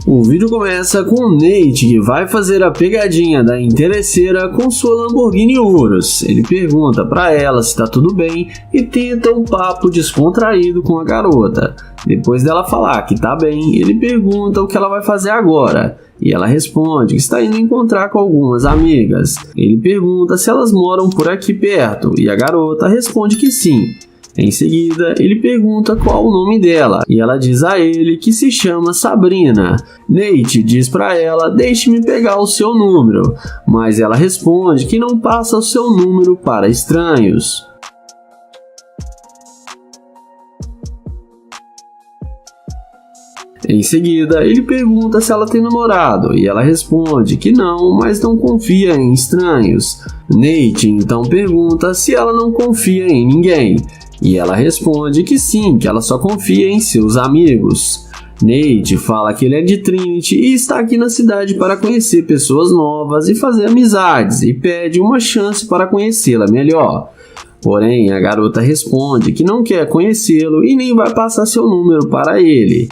O vídeo começa com o Nate, que vai fazer a pegadinha da interesseira com sua Lamborghini Urus. Ele pergunta para ela se tá tudo bem e tenta um papo descontraído com a garota. Depois dela falar que tá bem, ele pergunta o que ela vai fazer agora. E ela responde que está indo encontrar com algumas amigas. Ele pergunta se elas moram por aqui perto e a garota responde que sim. Em seguida, ele pergunta qual o nome dela e ela diz a ele que se chama Sabrina. Nate diz para ela: deixe-me pegar o seu número, mas ela responde que não passa o seu número para estranhos. Em seguida, ele pergunta se ela tem namorado e ela responde que não, mas não confia em estranhos. Nate então pergunta se ela não confia em ninguém e ela responde que sim, que ela só confia em seus amigos. Nate fala que ele é de Trinity e está aqui na cidade para conhecer pessoas novas e fazer amizades e pede uma chance para conhecê-la melhor. Porém, a garota responde que não quer conhecê-lo e nem vai passar seu número para ele.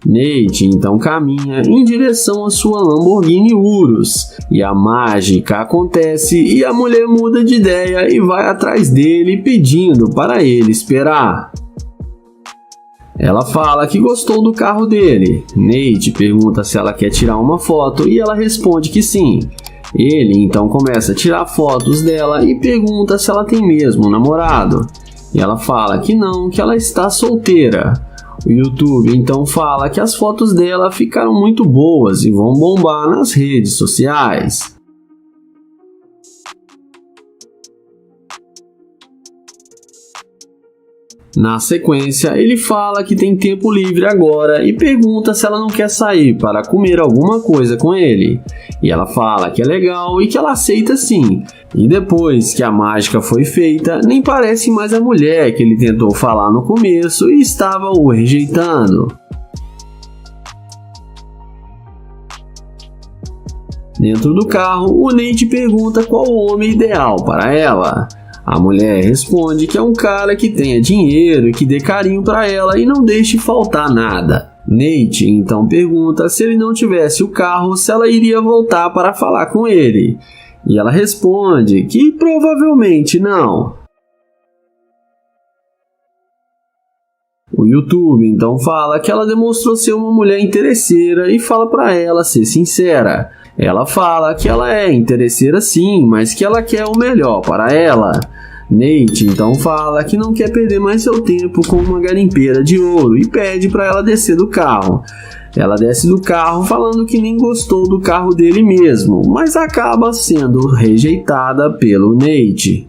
Nate então caminha em direção à sua Lamborghini Urus e a mágica acontece e a mulher muda de ideia e vai atrás dele pedindo para ele esperar. Ela fala que gostou do carro dele. Nate pergunta se ela quer tirar uma foto e ela responde que sim. Ele então começa a tirar fotos dela e pergunta se ela tem mesmo um namorado. E ela fala que não, que ela está solteira. O YouTube então fala que as fotos dela ficaram muito boas e vão bombar nas redes sociais. Na sequência, ele fala que tem tempo livre agora e pergunta se ela não quer sair para comer alguma coisa com ele. E ela fala que é legal e que ela aceita sim. E depois que a mágica foi feita, nem parece mais a mulher que ele tentou falar no começo e estava o rejeitando. Dentro do carro, o Nate pergunta qual o homem ideal para ela. A mulher responde que é um cara que tenha dinheiro e que dê carinho para ela e não deixe faltar nada. Nate então pergunta se ele não tivesse o carro, se ela iria voltar para falar com ele. E ela responde que provavelmente não. O YouTube então fala que ela demonstrou ser uma mulher interesseira e fala para ela ser sincera. Ela fala que ela é interesseira sim, mas que ela quer o melhor para ela. Nate então fala que não quer perder mais seu tempo com uma garimpeira de ouro e pede para ela descer do carro. Ela desce do carro falando que nem gostou do carro dele mesmo, mas acaba sendo rejeitada pelo Nate.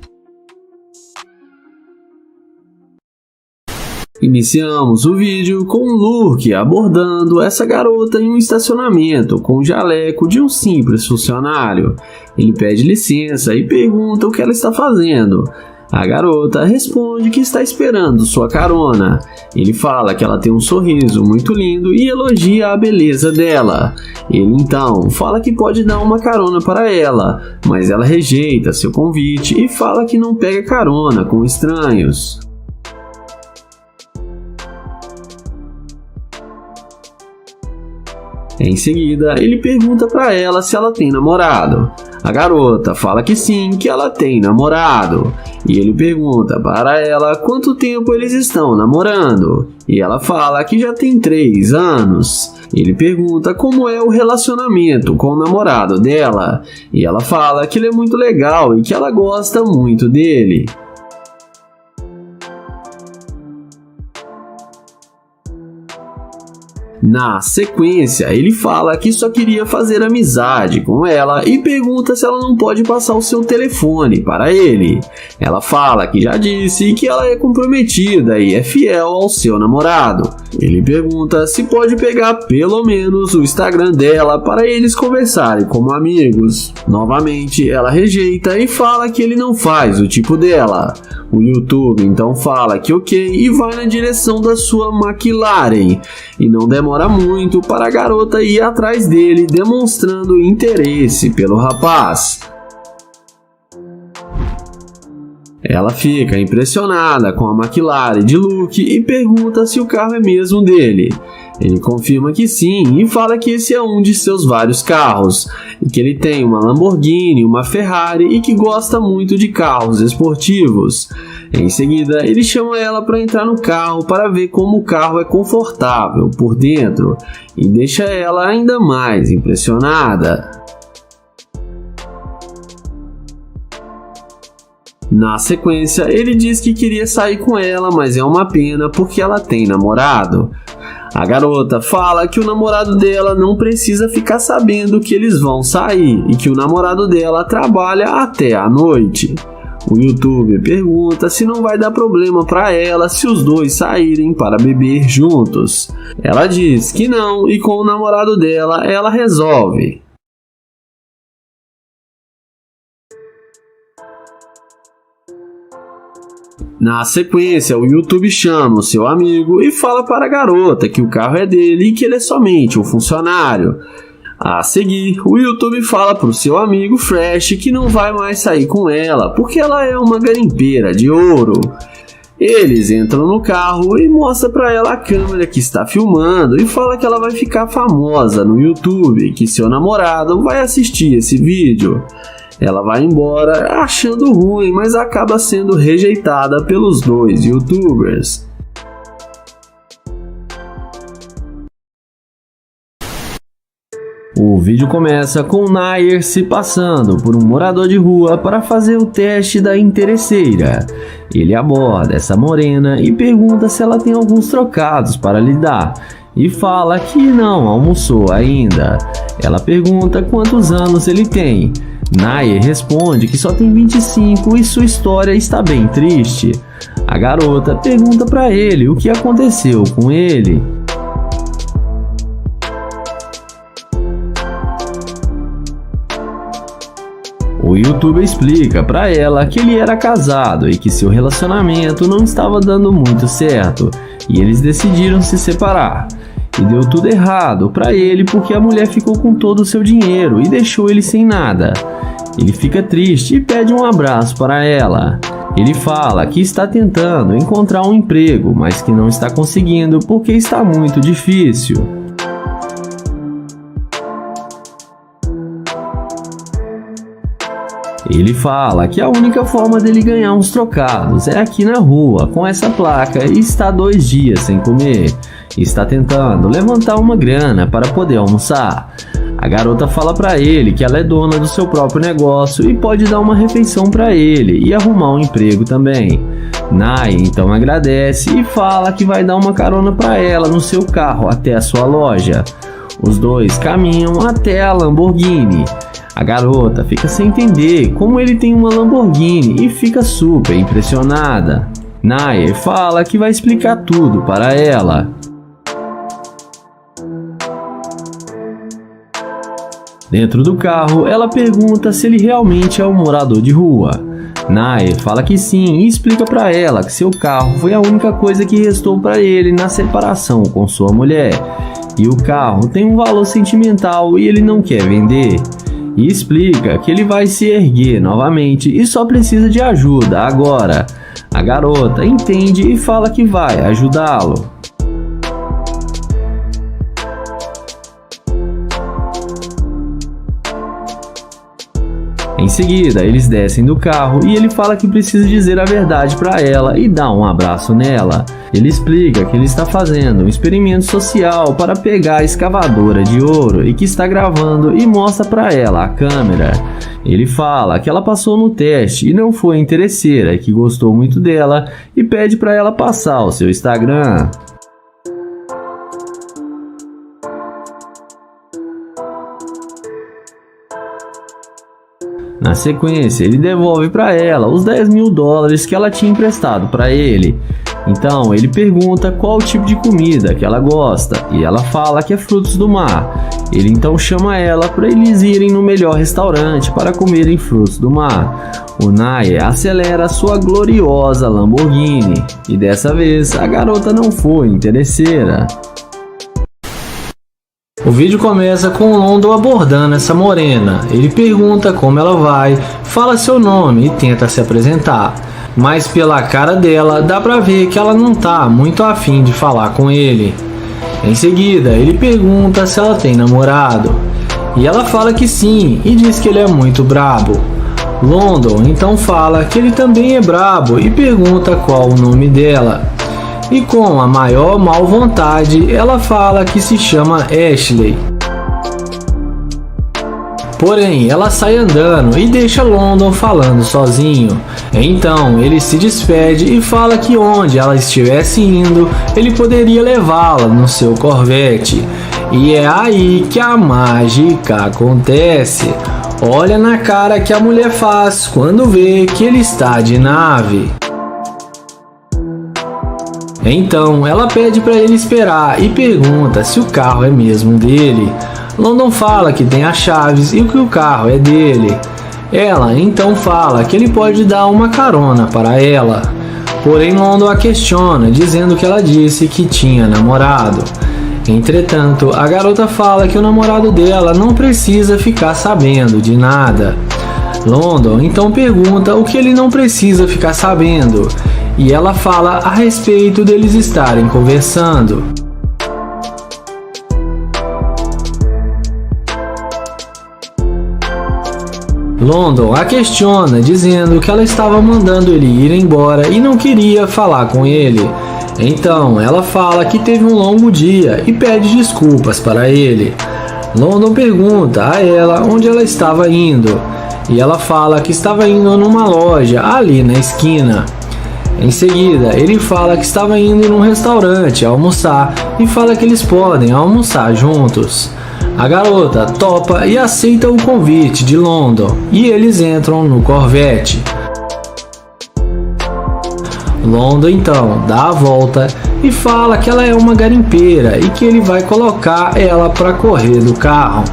Iniciamos o vídeo com o Luke abordando essa garota em um estacionamento com o jaleco de um simples funcionário. Ele pede licença e pergunta o que ela está fazendo. A garota responde que está esperando sua carona. Ele fala que ela tem um sorriso muito lindo e elogia a beleza dela. Ele então fala que pode dar uma carona para ela, mas ela rejeita seu convite e fala que não pega carona com estranhos. Em seguida, ele pergunta para ela se ela tem namorado. A garota fala que sim, que ela tem namorado. E ele pergunta para ela quanto tempo eles estão namorando. E ela fala que já tem 3 anos. Ele pergunta como é o relacionamento com o namorado dela. E ela fala que ele é muito legal e que ela gosta muito dele. Na sequência, ele fala que só queria fazer amizade com ela e pergunta se ela não pode passar o seu telefone para ele. Ela fala que já disse que ela é comprometida e é fiel ao seu namorado. Ele pergunta se pode pegar pelo menos o Instagram dela para eles conversarem como amigos. Novamente, ela rejeita e fala que ele não faz o tipo dela. O YouTube então fala que ok e vai na direção da sua McLaren. E não demora muito para a garota ir atrás dele, demonstrando interesse pelo rapaz. Ela fica impressionada com a McLaren de Luke e pergunta se o carro é mesmo dele. Ele confirma que sim e fala que esse é um de seus vários carros, e que ele tem uma Lamborghini, uma Ferrari e que gosta muito de carros esportivos. Em seguida, ele chama ela para entrar no carro para ver como o carro é confortável por dentro e deixa ela ainda mais impressionada. Na sequência, ele diz que queria sair com ela, mas é uma pena porque ela tem namorado. A garota fala que o namorado dela não precisa ficar sabendo que eles vão sair e que o namorado dela trabalha até a noite. O youtuber pergunta se não vai dar problema para ela se os dois saírem para beber juntos. Ela diz que não e com o namorado dela ela resolve. Na sequência, o YouTube chama o seu amigo e fala para a garota que o carro é dele e que ele é somente um funcionário. A seguir, o YouTube fala para o seu amigo Fresh que não vai mais sair com ela porque ela é uma garimpeira de ouro. Eles entram no carro e mostra para ela a câmera que está filmando e fala que ela vai ficar famosa no YouTube e que seu namorado vai assistir esse vídeo. Ela vai embora achando ruim, mas acaba sendo rejeitada pelos dois youtubers. O vídeo começa com Nair se passando por um morador de rua para fazer o teste da interesseira. Ele aborda essa morena e pergunta se ela tem alguns trocados para lhe dar, e fala que não almoçou ainda. Ela pergunta quantos anos ele tem. Nair responde que só tem 25 e sua história está bem triste. A garota pergunta para ele o que aconteceu com ele. O youtuber explica para ela que ele era casado e que seu relacionamento não estava dando muito certo e eles decidiram se separar. E deu tudo errado para ele porque a mulher ficou com todo o seu dinheiro e deixou ele sem nada. Ele fica triste e pede um abraço para ela. Ele fala que está tentando encontrar um emprego, mas que não está conseguindo porque está muito difícil. Ele fala que a única forma dele ganhar uns trocados é aqui na rua, com essa placa, e está 2 dias sem comer. Está tentando levantar uma grana para poder almoçar. A garota fala para ele que ela é dona do seu próprio negócio e pode dar uma refeição para ele e arrumar um emprego também. Nai então agradece e fala que vai dar uma carona para ela no seu carro até a sua loja. Os dois caminham até a Lamborghini. A garota fica sem entender como ele tem uma Lamborghini e fica super impressionada. Nair fala que vai explicar tudo para ela. Dentro do carro, ela pergunta se ele realmente é um morador de rua. Nair fala que sim e explica para ela que seu carro foi a única coisa que restou para ele na separação com sua mulher. E o carro tem um valor sentimental e ele não quer vender. E explica que ele vai se erguer novamente e só precisa de ajuda agora. A garota entende e fala que vai ajudá-lo. Em seguida, eles descem do carro e ele fala que precisa dizer a verdade para ela e dá um abraço nela. Ele explica que ele está fazendo um experimento social para pegar a escavadora de ouro e que está gravando e mostra para ela a câmera. Ele fala que ela passou no teste e não foi interesseira, que gostou muito dela e pede para ela passar o seu Instagram. Na sequência, ele devolve para ela os $10.000 que ela tinha emprestado para ele. Então, ele pergunta qual o tipo de comida que ela gosta e ela fala que é frutos do mar. Ele então chama ela para eles irem no melhor restaurante para comerem frutos do mar. O Nair acelera sua gloriosa Lamborghini e dessa vez a garota não foi interesseira. O vídeo começa com o Londo abordando essa morena. Ele pergunta como ela vai, fala seu nome e tenta se apresentar. Mas pela cara dela dá pra ver que ela não tá muito afim de falar com ele. Em seguida, ele pergunta se ela tem namorado, e ela fala que sim e diz que ele é muito brabo. London então fala que ele também é brabo e pergunta qual o nome dela. E com a maior mal vontade, ela fala que se chama Ashley. Porém, ela sai andando e deixa London falando sozinho. Então, ele se despede e fala que onde ela estivesse indo, ele poderia levá-la no seu Corvette. E é aí que a mágica acontece. Olha na cara que a mulher faz quando vê que ele está de nave. Então, ela pede para ele esperar e pergunta se o carro é mesmo dele. London fala que tem as chaves e que o carro é dele. Ela então fala que ele pode dar uma carona para ela. Porém, London a questiona, dizendo que ela disse que tinha namorado. Entretanto, a garota fala que o namorado dela não precisa ficar sabendo de nada. London então pergunta o que ele não precisa ficar sabendo. E ela fala a respeito deles estarem conversando. London a questiona, dizendo que ela estava mandando ele ir embora e não queria falar com ele. Então ela fala que teve um longo dia e pede desculpas para ele. London pergunta a ela onde ela estava indo e ela fala que estava indo numa loja ali na esquina. Em seguida, ele fala que estava indo num restaurante almoçar e fala que eles podem almoçar juntos. A garota topa e aceita o convite de London e eles entram no Corvette. London então dá a volta e fala que ela é uma garimpeira e que ele vai colocar ela para correr do carro.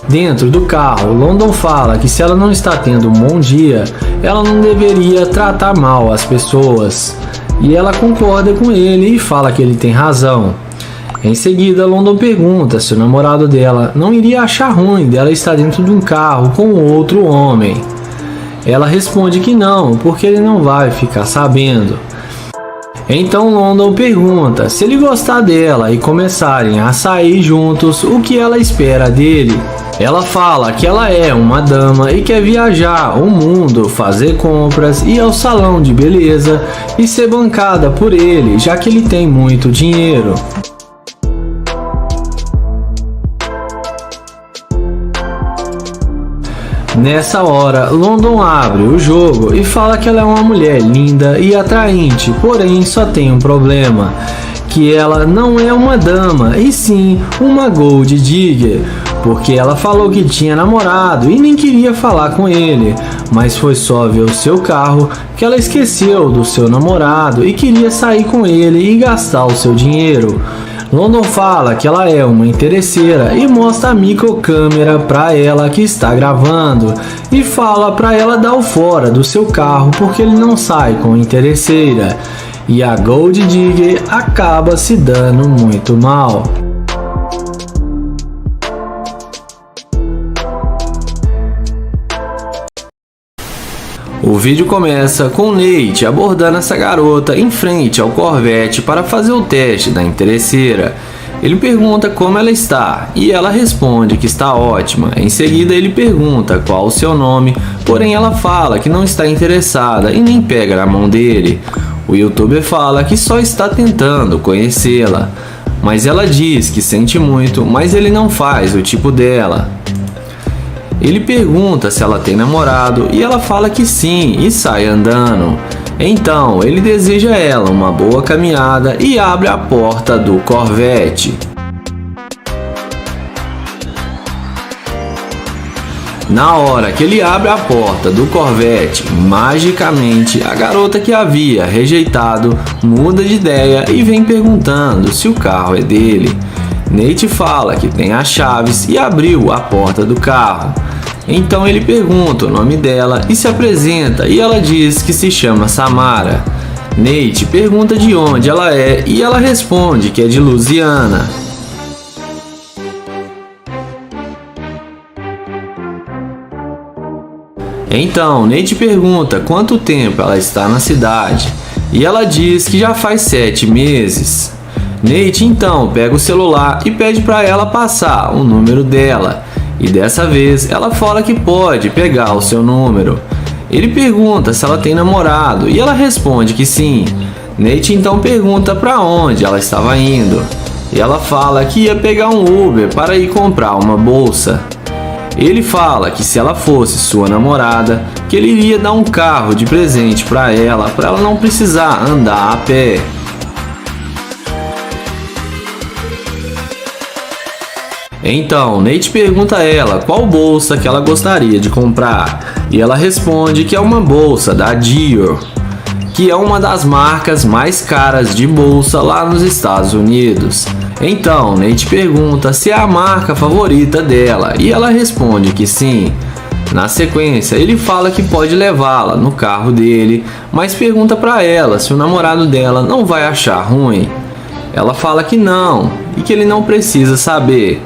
Dentro do carro, London fala que se ela não está tendo um bom dia, ela não deveria tratar mal as pessoas. E ela concorda com ele e fala que ele tem razão. Em seguida, London pergunta se o namorado dela não iria achar ruim dela estar dentro de um carro com outro homem. Ela responde que não, porque ele não vai ficar sabendo. Então London pergunta se ele gostar dela e começarem a sair juntos, o que ela espera dele. Ela fala que ela é uma dama e quer viajar o mundo, fazer compras, ir ao salão de beleza e ser bancada por ele, já que ele tem muito dinheiro. Nessa hora, London abre o jogo e fala que ela é uma mulher linda e atraente, porém só tem um problema, que ela não é uma dama e sim uma gold digger, porque ela falou que tinha namorado e nem queria falar com ele, mas foi só ver o seu carro que ela esqueceu do seu namorado e queria sair com ele e gastar o seu dinheiro. London fala que ela é uma interesseira e mostra a microcâmera para ela que está gravando e fala para ela dar o fora do seu carro porque ele não sai com interesseira. E a Gold Digger acaba se dando muito mal. O vídeo começa com Nate abordando essa garota em frente ao Corvette para fazer o teste da interesseira. Ele pergunta como ela está e ela responde que está ótima. Em seguida ele pergunta qual o seu nome, porém ela fala que não está interessada e nem pega na mão dele. O youtuber fala que só está tentando conhecê-la, mas ela diz que sente muito, mas ele não faz o tipo dela. Ele pergunta se ela tem namorado e ela fala que sim e sai andando. Então ele deseja a ela uma boa caminhada e abre a porta do Corvette. Na hora que ele abre a porta do Corvette, magicamente a garota que havia rejeitado muda de ideia e vem perguntando se o carro é dele. Nate fala que tem as chaves e abriu a porta do carro. Então ele pergunta o nome dela e se apresenta e ela diz que se chama Samara. Nate pergunta de onde ela é e ela responde que é de Louisiana. Então, Nate pergunta quanto tempo ela está na cidade e ela diz que já faz 7 meses. Nate então pega o celular e pede para ela passar o número dela e dessa vez ela fala que pode pegar o seu número. Ele pergunta se ela tem namorado e ela responde que sim. Nate então pergunta para onde ela estava indo e ela fala que ia pegar um Uber para ir comprar uma bolsa. Ele fala que se ela fosse sua namorada, que ele iria dar um carro de presente para ela não precisar andar a pé. Então, Nate pergunta a ela qual bolsa que ela gostaria de comprar, e ela responde que é uma bolsa da Dior, que é uma das marcas mais caras de bolsa lá nos Estados Unidos. Então, Nate pergunta se é a marca favorita dela e ela responde que sim. Na sequência, ele fala que pode levá-la no carro dele, mas pergunta para ela se o namorado dela não vai achar ruim. Ela fala que não e que ele não precisa saber.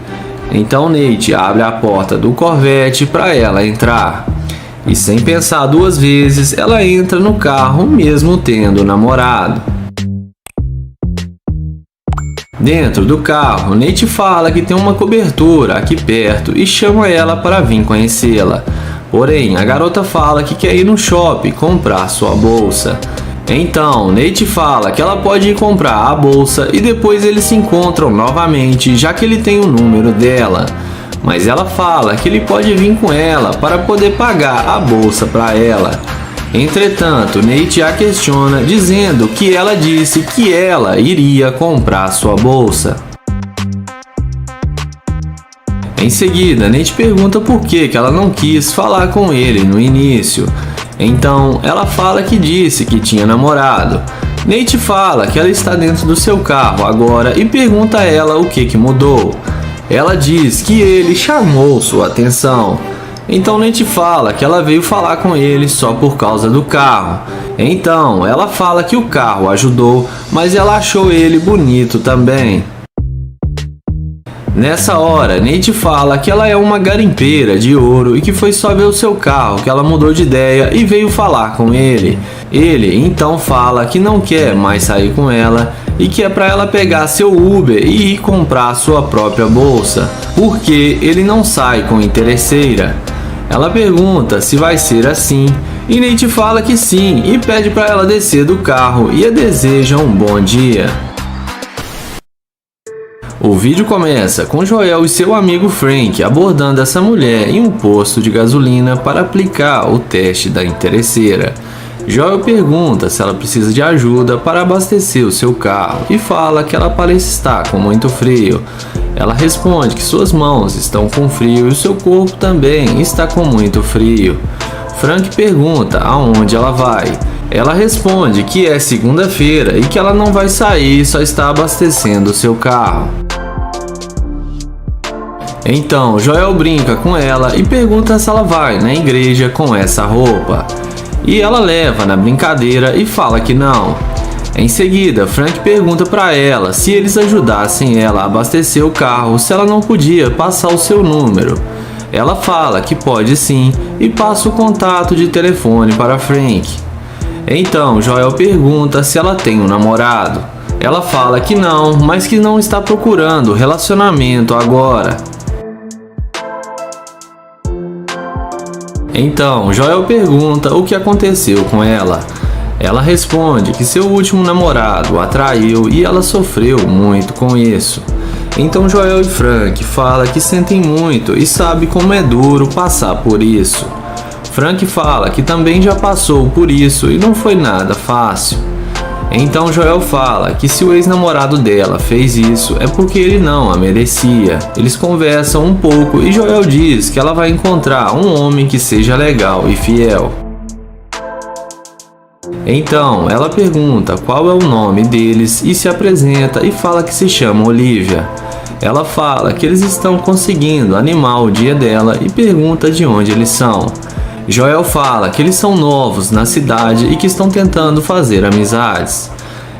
Então, Nate abre a porta do Corvette para ela entrar. E sem pensar duas vezes, ela entra no carro mesmo tendo namorado. Dentro do carro, Nate fala que tem uma cobertura aqui perto e chama ela para vir conhecê-la. Porém, a garota fala que quer ir no shopping comprar sua bolsa. Então, Nate fala que ela pode ir comprar a bolsa e depois eles se encontram novamente, já que ele tem o número dela. Mas ela fala que ele pode vir com ela para poder pagar a bolsa para ela. Entretanto, Nate a questiona, dizendo que ela disse que ela iria comprar sua bolsa. Em seguida, Nate pergunta por que ela não quis falar com ele no início. Então, ela fala que disse que tinha namorado. Nate fala que ela está dentro do seu carro agora e pergunta a ela o que mudou. Ela diz que ele chamou sua atenção. Então Nate fala que ela veio falar com ele só por causa do carro. Então ela fala que o carro ajudou, mas ela achou ele bonito também. Nessa hora, Nate fala que ela é uma garimpeira de ouro e que foi só ver o seu carro que ela mudou de ideia e veio falar com ele. Ele então fala que não quer mais sair com ela e que é para ela pegar seu Uber e ir comprar sua própria bolsa, porque ele não sai com interesseira. Ela pergunta se vai ser assim e Nate fala que sim e pede para ela descer do carro e a deseja um bom dia. O vídeo começa com Joel e seu amigo Frank abordando essa mulher em um posto de gasolina para aplicar o teste da interesseira. Joel pergunta se ela precisa de ajuda para abastecer o seu carro e fala que ela parece estar com muito frio. Ela responde que suas mãos estão com frio e o seu corpo também está com muito frio. Frank pergunta aonde ela vai. Ela responde que é segunda-feira e que ela não vai sair, só está abastecendo o seu carro. Então Joel brinca com ela e pergunta se ela vai na igreja com essa roupa. E ela leva na brincadeira e fala que não. Em seguida, Frank pergunta para ela se eles ajudassem ela a abastecer o carro, se ela não podia passar o seu número. Ela fala que pode sim e passa o contato de telefone para Frank. Então Joel pergunta se ela tem um namorado. Ela fala que não, mas que não está procurando relacionamento agora. Então Joel pergunta o que aconteceu com ela. Ela responde que seu último namorado a traiu e ela sofreu muito com isso. Então Joel e Frank falam que sentem muito e sabem como é duro passar por isso. Frank fala que também já passou por isso e não foi nada fácil. Então Joel fala que se o ex-namorado dela fez isso é porque ele não a merecia. Eles conversam um pouco e Joel diz que ela vai encontrar um homem que seja legal e fiel. Então ela pergunta qual é o nome deles e se apresenta e fala que se chama Olivia. Ela fala que eles estão conseguindo animar o dia dela e pergunta de onde eles são. Joel fala que eles são novos na cidade e que estão tentando fazer amizades.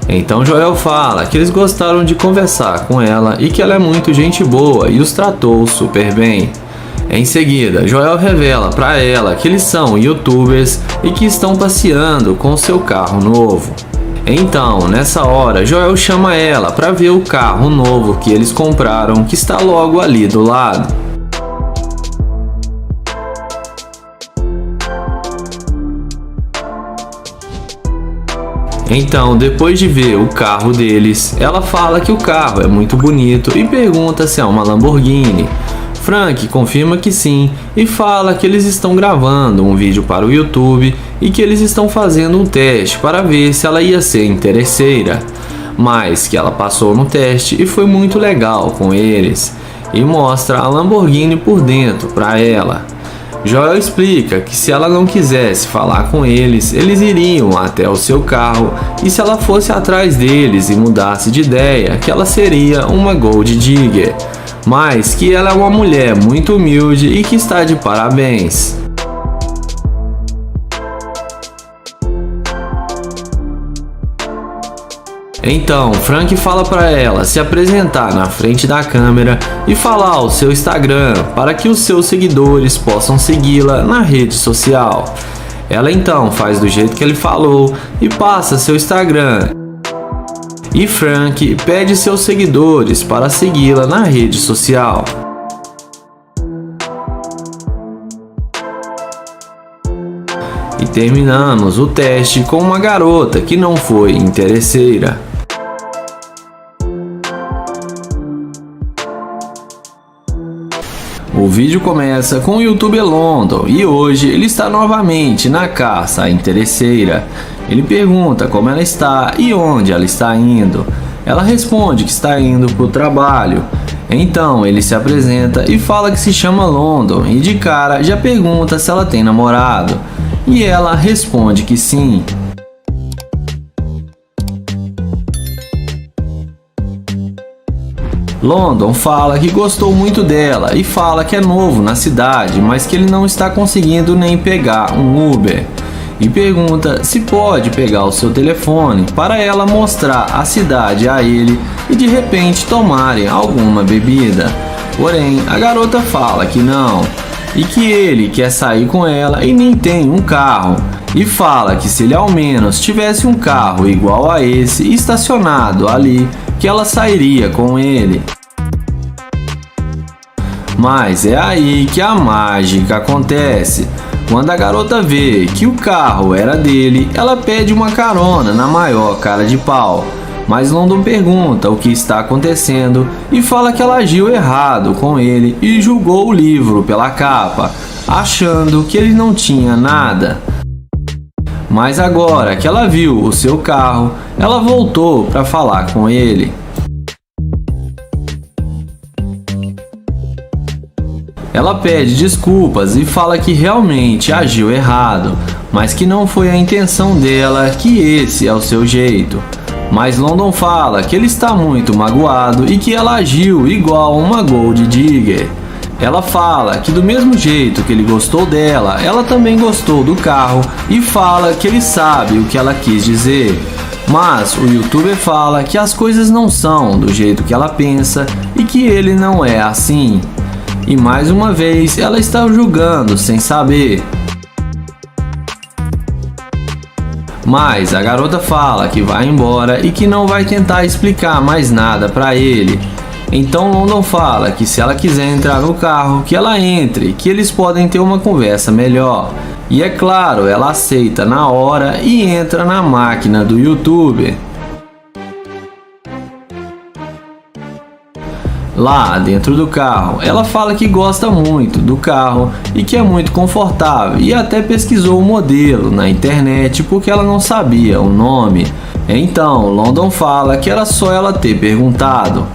Então Joel fala que eles gostaram de conversar com ela e que ela é muito gente boa e os tratou super bem. Em seguida, Joel revela para ela que eles são youtubers e que estão passeando com seu carro novo. Então, nessa hora, Joel chama ela para ver o carro novo que eles compraram, que está logo ali do lado. Então, depois de ver o carro deles, ela fala que o carro é muito bonito e pergunta se é uma Lamborghini. Frank confirma que sim e fala que eles estão gravando um vídeo para o YouTube e que eles estão fazendo um teste para ver se ela ia ser interesseira, mas que ela passou no teste e foi muito legal com eles, e mostra a Lamborghini por dentro para ela. Joel explica que se ela não quisesse falar com eles, eles iriam até o seu carro, e se ela fosse atrás deles e mudasse de ideia, que ela seria uma Gold Digger, mas que ela é uma mulher muito humilde e que está de parabéns. Então, Frank fala para ela se apresentar na frente da câmera e falar o seu Instagram para que os seus seguidores possam segui-la na rede social. Ela então faz do jeito que ele falou e passa seu Instagram. E Frank pede seus seguidores para segui-la na rede social. E terminamos o teste com uma garota que não foi interesseira. O vídeo começa com o youtuber London e hoje ele está novamente na caça à interesseira. Ele pergunta como ela está e onde ela está indo. Ela responde que está indo para o trabalho. Então ele se apresenta e fala que se chama London e de cara já pergunta se ela tem namorado. E ela responde que sim. London fala que gostou muito dela e fala que é novo na cidade, mas que ele não está conseguindo nem pegar um Uber. E pergunta se pode pegar o seu telefone para ela mostrar a cidade a ele e de repente tomarem alguma bebida. Porém, a garota fala que não e que ele quer sair com ela e nem tem um carro. E fala que se ele ao menos tivesse um carro igual a esse estacionado ali, que ela sairia com ele. Mas é aí que a mágica acontece. Quando a garota vê que o carro era dele, ela pede uma carona na maior cara de pau. Mas London pergunta o que está acontecendo e fala que ela agiu errado com ele e julgou o livro pela capa, achando que ele não tinha nada. Mas agora que ela viu o seu carro, ela voltou para falar com ele. Ela pede desculpas e fala que realmente agiu errado, mas que não foi a intenção dela, que esse é o seu jeito. Mas London fala que ele está muito magoado e que ela agiu igual uma Gold Digger. Ela fala que do mesmo jeito que ele gostou dela, ela também gostou do carro e fala que ele sabe o que ela quis dizer. Mas o youtuber fala que as coisas não são do jeito que ela pensa e que ele não é assim. E mais uma vez ela está julgando sem saber. Mas a garota fala que vai embora e que não vai tentar explicar mais nada para ele. Então London fala que se ela quiser entrar no carro, que ela entre, que eles podem ter uma conversa melhor. E é claro, ela aceita na hora e entra na máquina do youtuber. Lá dentro do carro, ela fala que gosta muito do carro e que é muito confortável e até pesquisou o modelo na internet porque ela não sabia o nome. Então London fala que era só ela ter perguntado.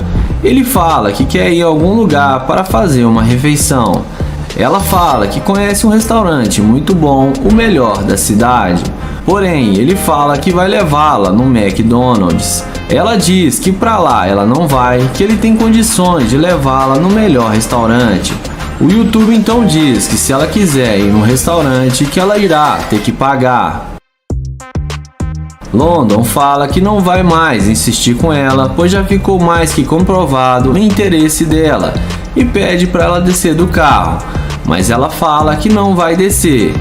Ele fala que quer ir a algum lugar para fazer uma refeição. Ela fala que conhece um restaurante muito bom, o melhor da cidade. Porém, ele fala que vai levá-la no McDonald's. Ela diz que para lá ela não vai, que ele tem condições de levá-la no melhor restaurante. O YouTube então diz que se ela quiser ir no restaurante, que ela irá ter que pagar. London fala que não vai mais insistir com ela, pois já ficou mais que comprovado o interesse dela, e pede para ela descer do carro. mas ela fala que não vai descer.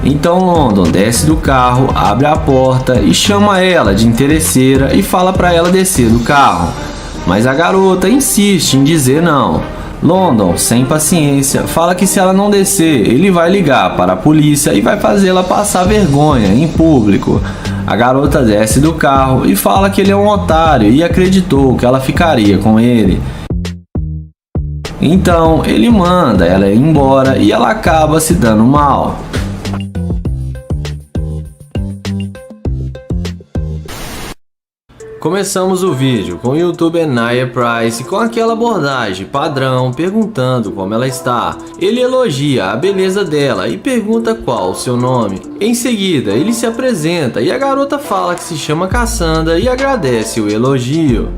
Então London desce do carro, abre a porta e chama ela de interesseira e fala para ela descer do carro, mas a garota insiste em dizer não. London, sem paciência, fala que se ela não descer, ele vai ligar para a polícia e vai fazê-la passar vergonha em público. A garota desce do carro e fala que ele é um otário e acreditou que ela ficaria com ele. Então ele manda ela ir embora e ela acaba se dando mal. Começamos o vídeo com o youtuber Nia Price com aquela abordagem padrão perguntando como ela está. Ele elogia a beleza dela e pergunta qual o seu nome. Em seguida ele se apresenta e a garota fala que se chama Cassandra e agradece o elogio.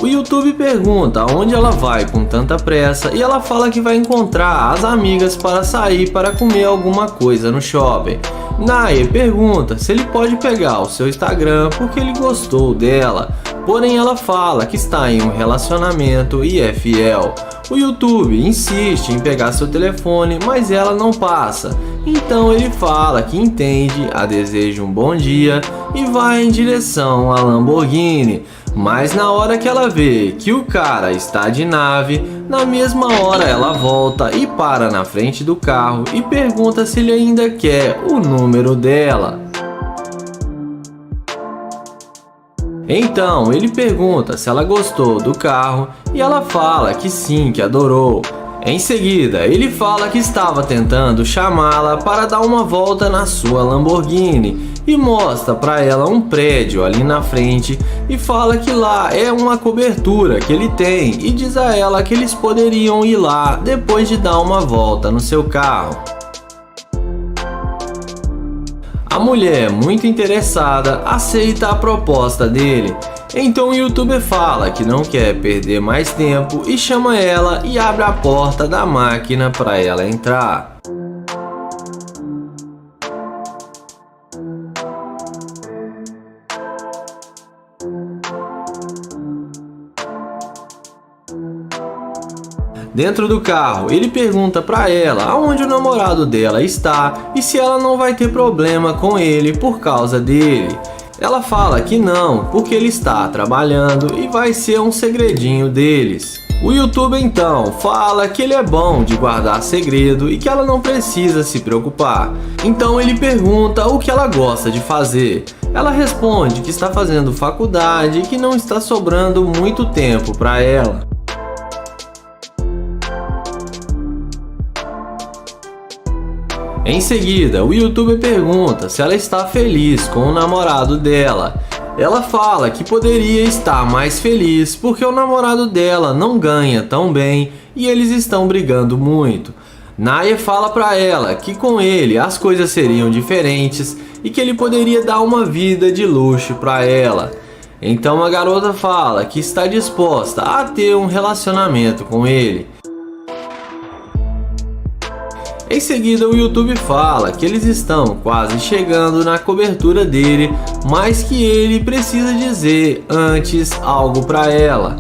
O YouTube pergunta aonde ela vai com tanta pressa e ela fala que vai encontrar as amigas para sair para comer alguma coisa no shopping. Nia pergunta se ele pode pegar o seu Instagram porque ele gostou dela, porém ela fala que está em um relacionamento e é fiel. O YouTube insiste em pegar seu telefone, mas ela não passa. Então ele fala que entende, a deseja um bom dia e vai em direção à Lamborghini. Mas na hora que ela vê que o cara está de nave, na mesma hora ela volta e para na frente do carro e pergunta se ele ainda quer o número dela. Então ele pergunta se ela gostou do carro e ela fala que sim, que adorou. Em seguida, ele fala que estava tentando chamá-la para dar uma volta na sua Lamborghini e mostra para ela um prédio ali na frente e fala que lá é uma cobertura que ele tem e diz a ela que eles poderiam ir lá depois de dar uma volta no seu carro. A mulher, muito interessada, aceita a proposta dele. Então o youtuber fala que não quer perder mais tempo e chama ela e abre a porta da máquina para ela entrar. Dentro do carro, ele pergunta para ela aonde o namorado dela está e se ela não vai ter problema com ele por causa dele. Ela fala que não, porque ele está trabalhando e vai ser um segredinho deles. O youtuber então fala que ele é bom de guardar segredo e que ela não precisa se preocupar. Então ele pergunta o que ela gosta de fazer. Ela responde que está fazendo faculdade e que não está sobrando muito tempo para ela. Em seguida, o youtuber pergunta se ela está feliz com o namorado dela. Ela fala que poderia estar mais feliz porque o namorado dela não ganha tão bem e eles estão brigando muito. Nia fala para ela que com ele as coisas seriam diferentes e que ele poderia dar uma vida de luxo para ela. Então a garota fala que está disposta a ter um relacionamento com ele. Em seguida, o YouTube fala que eles estão quase chegando na cobertura dele, mas que ele precisa dizer antes algo para ela.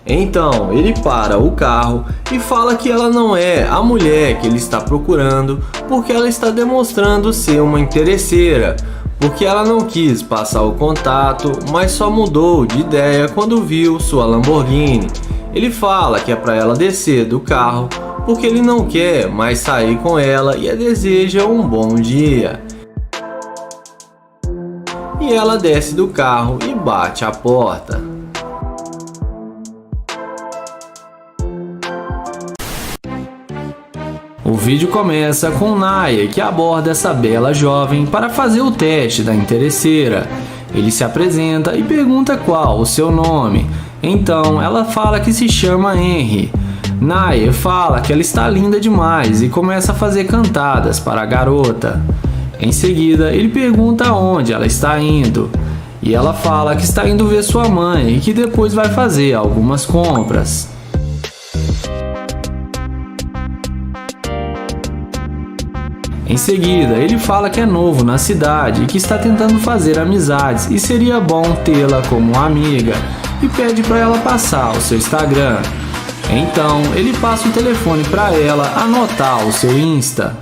Então, ele para o carro e fala que ela não é a mulher que ele está procurando, porque ela está demonstrando ser uma interesseira, porque ela não quis passar o contato, mas só mudou de ideia quando viu sua Lamborghini. Ele fala que é para ela descer do carro, porque ele não quer mais sair com ela e a deseja um bom dia. E ela desce do carro e bate a porta. O vídeo começa com Nia, que aborda essa bela jovem para fazer o teste da interesseira. Ele se apresenta e pergunta qual o seu nome. Então ela fala que se chama Henry. Nia fala que ela está linda demais e começa a fazer cantadas para a garota. Em seguida, ele pergunta aonde ela está indo. E ela fala que está indo ver sua mãe e que depois vai fazer algumas compras. Em seguida, ele fala que é novo na cidade e que está tentando fazer amizades e seria bom tê-la como amiga. E pede para ela passar o seu Instagram. Então ele passa o telefone para ela anotar o seu Insta.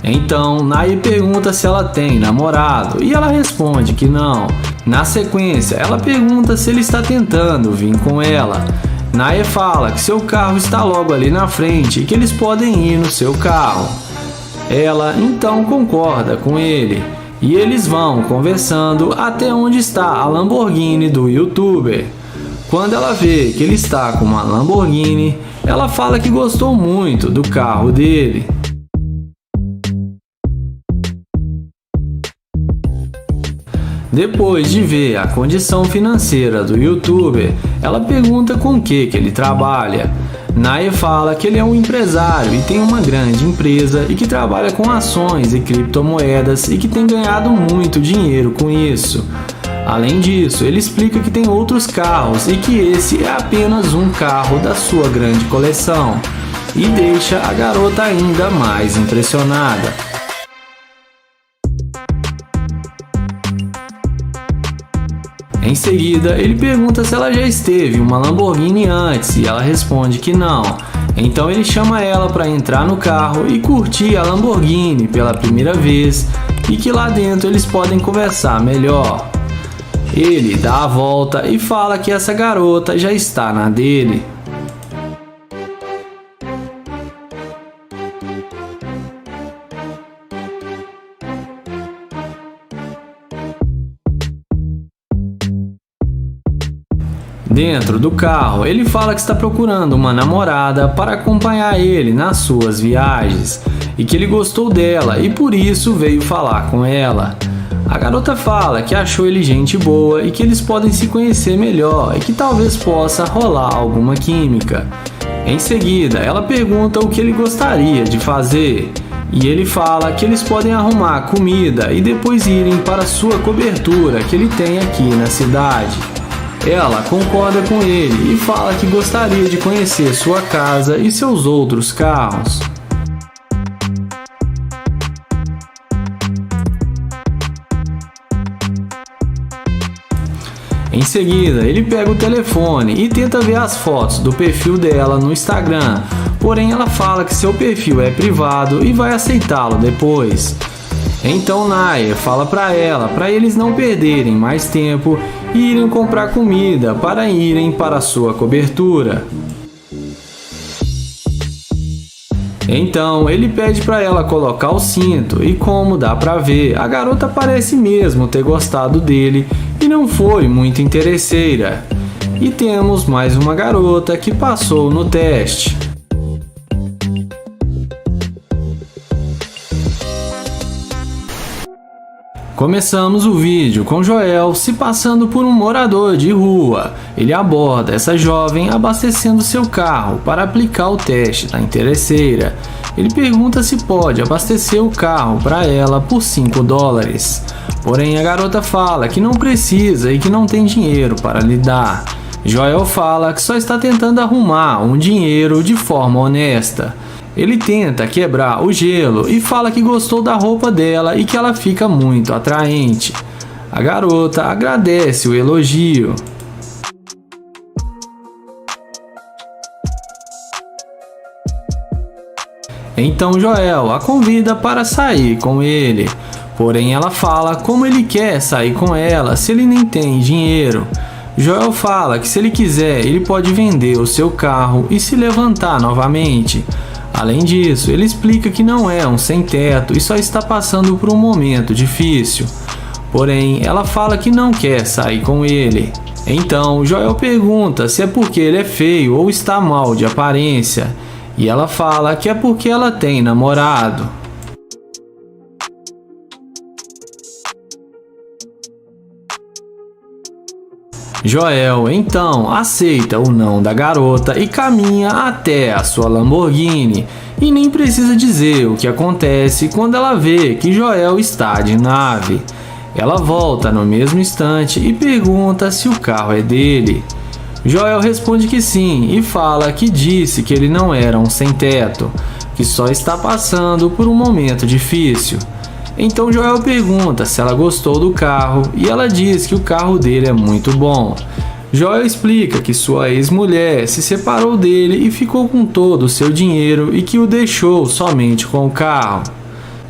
Então Nair pergunta se ela tem namorado e ela responde que não. Na sequência, ela pergunta se ele está tentando vir com ela. Nair fala que seu carro está logo ali na frente e que eles podem ir no seu carro. Ela então concorda com ele e eles vão conversando até onde está a Lamborghini do youtuber. Quando ela vê que ele está com uma Lamborghini, ela fala que gostou muito do carro dele. Depois de ver a condição financeira do youtuber, ela pergunta com o que ele trabalha. Nair fala que ele é um empresário e tem uma grande empresa e que trabalha com ações e criptomoedas e que tem ganhado muito dinheiro com isso. Além disso, ele explica que tem outros carros e que esse é apenas um carro da sua grande coleção e deixa a garota ainda mais impressionada. Em seguida, ele pergunta se ela já esteve em uma Lamborghini antes e ela responde que não. Então ele chama ela para entrar no carro e curtir a Lamborghini pela primeira vez e que lá dentro eles podem conversar melhor. Ele dá a volta e fala que essa garota já está na dele. Dentro do carro, ele fala que está procurando uma namorada para acompanhar ele nas suas viagens e que ele gostou dela e por isso veio falar com ela. A garota fala que achou ele gente boa e que eles podem se conhecer melhor e que talvez possa rolar alguma química. Em seguida, ela pergunta o que ele gostaria de fazer e ele fala que eles podem arrumar comida e depois irem para sua cobertura que ele tem aqui na cidade. Ela concorda com ele e fala que gostaria de conhecer sua casa e seus outros carros. Em seguida, ele pega o telefone e tenta ver as fotos do perfil dela no Instagram, porém ela fala que seu perfil é privado e vai aceitá-lo depois. Então Nair fala para eles não perderem mais tempo e irem comprar comida para irem para sua cobertura. Então ele pede para ela colocar o cinto e, como dá para ver, a garota parece mesmo ter gostado dele e não foi muito interesseira. E temos mais uma garota que passou no teste. Começamos o vídeo com Joel se passando por um morador de rua. Ele aborda essa jovem abastecendo seu carro para aplicar o teste da interesseira. Ele pergunta se pode abastecer o carro para ela por $5. Porém, a garota fala que não precisa e que não tem dinheiro para lhe dar. Joel fala que só está tentando arrumar um dinheiro de forma honesta. Ele tenta quebrar o gelo e fala que gostou da roupa dela e que ela fica muito atraente. A garota agradece o elogio. Então Joel a convida para sair com ele. Porém ela fala como ele quer sair com ela se ele nem tem dinheiro. Joel fala que se ele quiser ele pode vender o seu carro e se levantar novamente. Além disso, ele explica que não é um sem-teto e só está passando por um momento difícil. Porém, ela fala que não quer sair com ele. Então, Joel pergunta se é porque ele é feio ou está mal de aparência. E ela fala que é porque ela tem namorado. Joel então aceita o não da garota e caminha até a sua Lamborghini e nem precisa dizer o que acontece quando ela vê que Joel está de nave. Ela volta no mesmo instante e pergunta se o carro é dele. Joel responde que sim e fala que disse que ele não era um sem-teto, que só está passando por um momento difícil. Então Joel pergunta se ela gostou do carro e ela diz que o carro dele é muito bom. Joel explica que sua ex-mulher se separou dele e ficou com todo o seu dinheiro e que o deixou somente com o carro.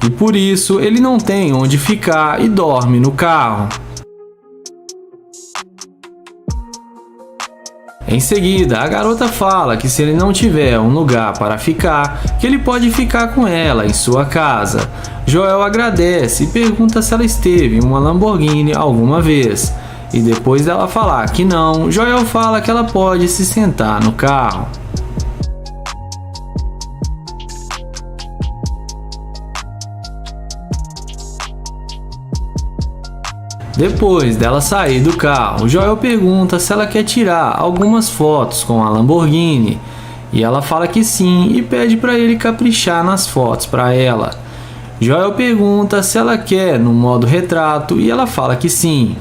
E por isso ele não tem onde ficar e dorme no carro. Em seguida, a garota fala que se ele não tiver um lugar para ficar, que ele pode ficar com ela em sua casa. Joel agradece e pergunta se ela esteve em uma Lamborghini alguma vez. E depois dela falar que não, Joel fala que ela pode se sentar no carro. Depois dela sair do carro, Joel pergunta se ela quer tirar algumas fotos com a Lamborghini. E ela fala que sim e pede para ele caprichar nas fotos para ela. Joel pergunta se ela quer no modo retrato e ela fala que sim.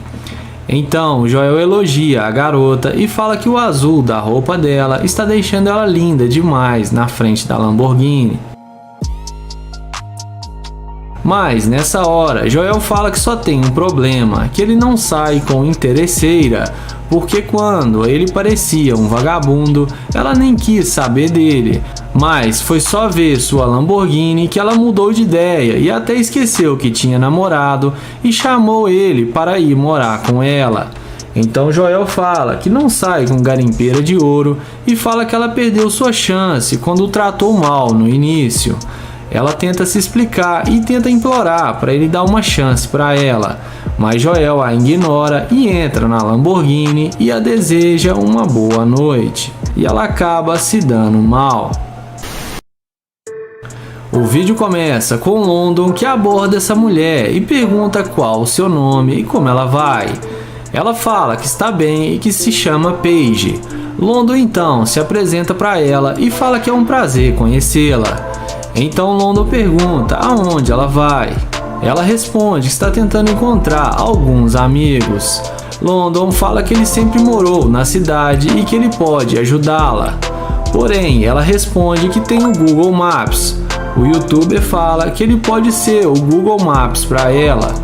Então Joel elogia a garota e fala que o azul da roupa dela está deixando ela linda demais na frente da Lamborghini. Mas nessa hora, Joel fala que só tem um problema, que ele não sai com interesseira, porque quando ele parecia um vagabundo, ela nem quis saber dele. Mas foi só ver sua Lamborghini que ela mudou de ideia e até esqueceu que tinha namorado e chamou ele para ir morar com ela. Então Joel fala que não sai com garimpeira de ouro e fala que ela perdeu sua chance quando o tratou mal no início. Ela tenta se explicar e tenta implorar para ele dar uma chance para ela, mas Joel a ignora e entra na Lamborghini e a deseja uma boa noite, e ela acaba se dando mal. O vídeo começa com London, que aborda essa mulher e pergunta qual o seu nome e como ela vai. Ela fala que está bem e que se chama Paige. London então se apresenta para ela e fala que é um prazer conhecê-la. Então London pergunta aonde ela vai. Ela responde que está tentando encontrar alguns amigos. London fala que ele sempre morou na cidade e que ele pode ajudá-la. Porém, ela responde que tem o Google Maps. O youtuber fala que ele pode ser o Google Maps para ela.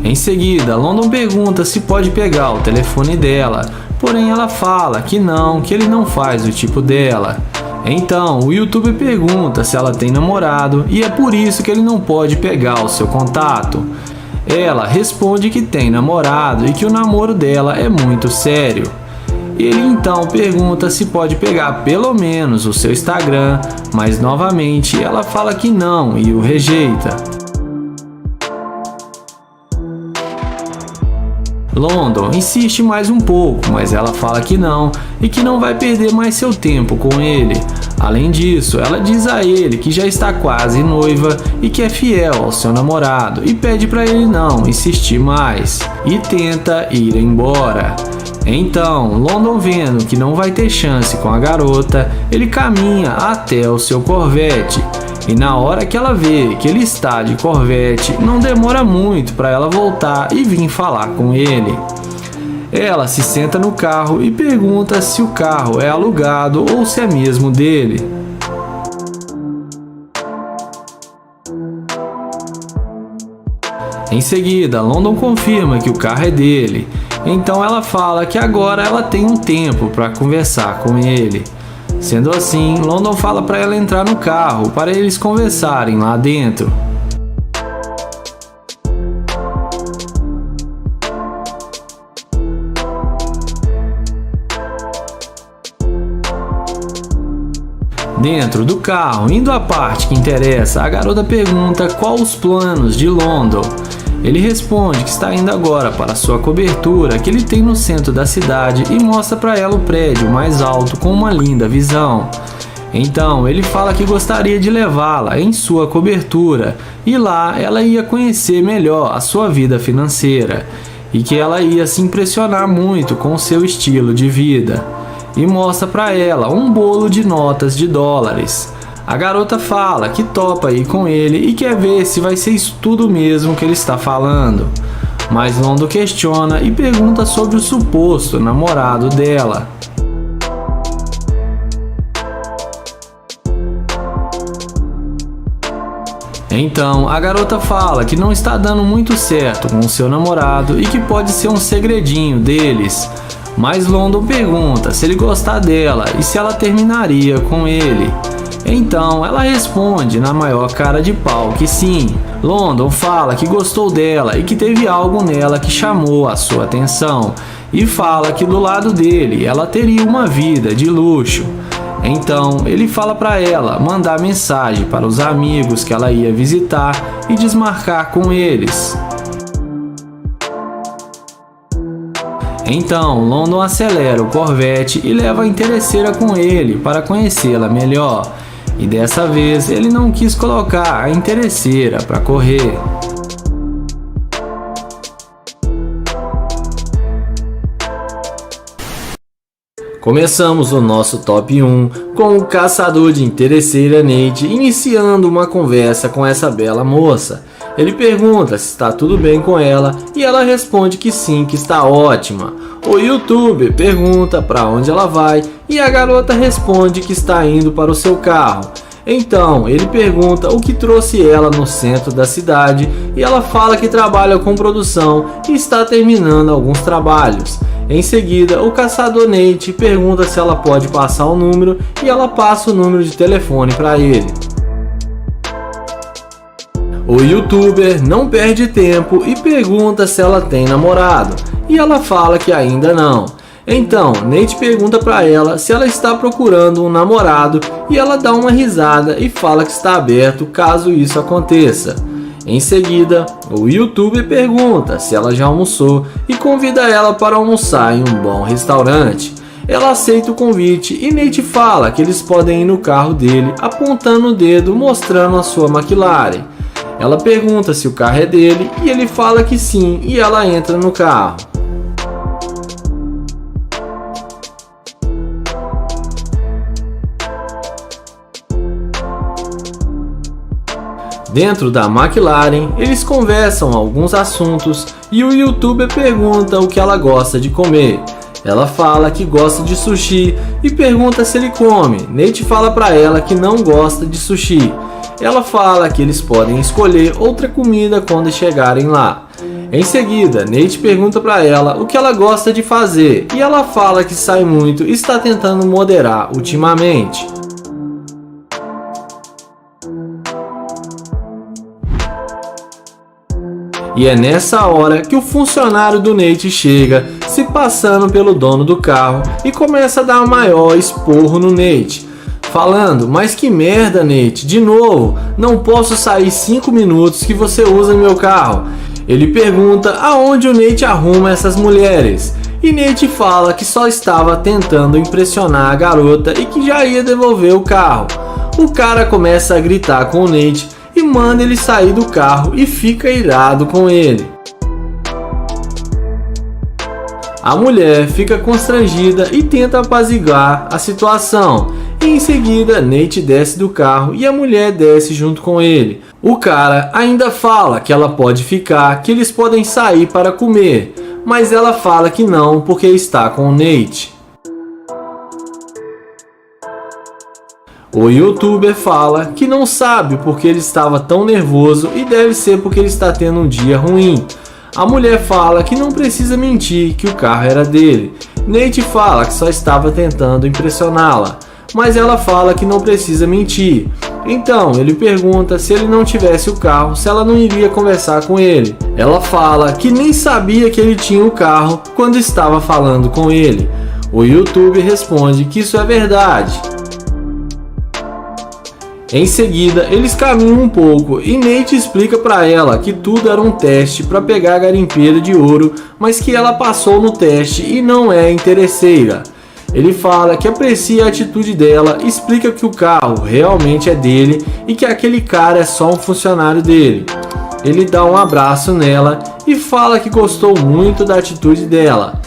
Em seguida, London pergunta se pode pegar o telefone dela, porém ela fala que não, que ele não faz o tipo dela. Então, o youtuber pergunta se ela tem namorado e é por isso que ele não pode pegar o seu contato. Ela responde que tem namorado e que o namoro dela é muito sério. Ele então pergunta se pode pegar pelo menos o seu Instagram, mas novamente ela fala que não e o rejeita. London insiste mais um pouco, mas ela fala que não e que não vai perder mais seu tempo com ele. Além disso, ela diz a ele que já está quase noiva e que é fiel ao seu namorado e pede para ele não insistir mais e tenta ir embora. Então, London, vendo que não vai ter chance com a garota, ele caminha até o seu Corvette. E na hora que ela vê que ele está de Corvette, não demora muito para ela voltar e vir falar com ele. Ela se senta no carro e pergunta se o carro é alugado ou se é mesmo dele. Em seguida, London confirma que o carro é dele. Então ela fala que agora ela tem um tempo para conversar com ele. Sendo assim, London fala para ela entrar no carro para eles conversarem lá dentro. Dentro do carro, indo à parte que interessa, a garota pergunta qual os planos de London. Ele responde que está indo agora para sua cobertura que ele tem no centro da cidade e mostra para ela o prédio mais alto com uma linda visão. Então ele fala que gostaria de levá-la em sua cobertura e lá ela ia conhecer melhor a sua vida financeira e que ela ia se impressionar muito com seu estilo de vida. E mostra para ela um bolo de notas de dólares. A garota fala que topa ir com ele e quer ver se vai ser isso tudo mesmo que ele está falando. Mas London questiona e pergunta sobre o suposto namorado dela. Então a garota fala que não está dando muito certo com o seu namorado e que pode ser um segredinho deles. Mas London pergunta se ele gostar dela e se ela terminaria com ele. Então ela responde na maior cara de pau que sim. London fala que gostou dela e que teve algo nela que chamou a sua atenção, e fala que do lado dele ela teria uma vida de luxo. Então ele fala para ela mandar mensagem para os amigos que ela ia visitar e desmarcar com eles. Então London acelera o Corvette e leva a interesseira com ele para conhecê-la melhor. E dessa vez ele não quis colocar a interesseira para correr. Começamos o nosso top 1 com o caçador de interesseira Nate iniciando uma conversa com essa bela moça. Ele pergunta se está tudo bem com ela e ela responde que sim, que está ótima. O youtuber pergunta para onde ela vai e a garota responde que está indo para o seu carro. Então ele pergunta o que trouxe ela no centro da cidade e ela fala que trabalha com produção e está terminando alguns trabalhos. Em seguida, o caçador Nate pergunta se ela pode passar o número e ela passa o número de telefone para ele. O youtuber não perde tempo e pergunta se ela tem namorado e ela fala que ainda não. Então, Nate pergunta para ela se ela está procurando um namorado e ela dá uma risada e fala que está aberto caso isso aconteça. Em seguida, o youtuber pergunta se ela já almoçou e convida ela para almoçar em um bom restaurante. Ela aceita o convite e Nate fala que eles podem ir no carro dele apontando o dedo mostrando a sua McLaren. Ela pergunta se o carro é dele e ele fala que sim e ela entra no carro. Dentro da McLaren, eles conversam alguns assuntos e o youtuber pergunta o que ela gosta de comer. Ela fala que gosta de sushi e pergunta se ele come. Nate fala para ela que não gosta de sushi. Ela fala que eles podem escolher outra comida quando chegarem lá. Em seguida, Nate pergunta para ela o que ela gosta de fazer e ela fala que sai muito e está tentando moderar ultimamente. E é nessa hora que o funcionário do Nate chega, se passando pelo dono do carro e começa a dar o maior esporro no Nate, falando: mas que merda, Nate, de novo, não posso sair 5 minutos que você usa meu carro. Ele pergunta aonde o Nate arruma essas mulheres e Nate fala que só estava tentando impressionar a garota e que já ia devolver o carro. O cara começa a gritar com o Nate e manda ele sair do carro e fica irado com ele. A mulher fica constrangida e tenta apaziguar a situação. E em seguida, Nate desce do carro e a mulher desce junto com ele. O cara ainda fala que ela pode ficar, que eles podem sair para comer, mas ela fala que não porque está com o Nate. O youtuber fala que não sabe porque ele estava tão nervoso e deve ser porque ele está tendo um dia ruim. A mulher fala que não precisa mentir que o carro era dele. Nate fala que só estava tentando impressioná-la, mas ela fala que não precisa mentir. Então ele pergunta se ele não tivesse o carro, se ela não iria conversar com ele. Ela fala que nem sabia que ele tinha o carro quando estava falando com ele. O youtuber responde que isso é verdade. Em seguida, eles caminham um pouco e Nate explica para ela que tudo era um teste para pegar a garimpeira de ouro, mas que ela passou no teste e não é interesseira. Ele fala que aprecia a atitude dela, explica que o carro realmente é dele e que aquele cara é só um funcionário dele. Ele dá um abraço nela e fala que gostou muito da atitude dela.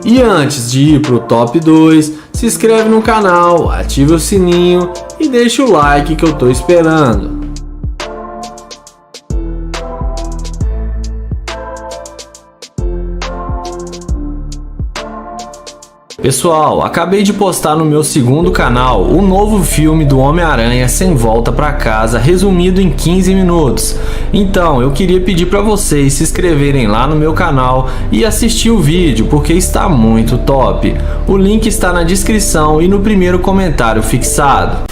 E antes de ir pro top 2, se inscreve no canal, ativa o sininho e deixa o like que eu tô esperando. Pessoal, acabei de postar no meu segundo canal o novo filme do Homem-Aranha Sem Volta Pra Casa, resumido em 15 minutos. Então, eu queria pedir para vocês se inscreverem lá no meu canal e assistir o vídeo, porque está muito top. O link está na descrição e no primeiro comentário fixado.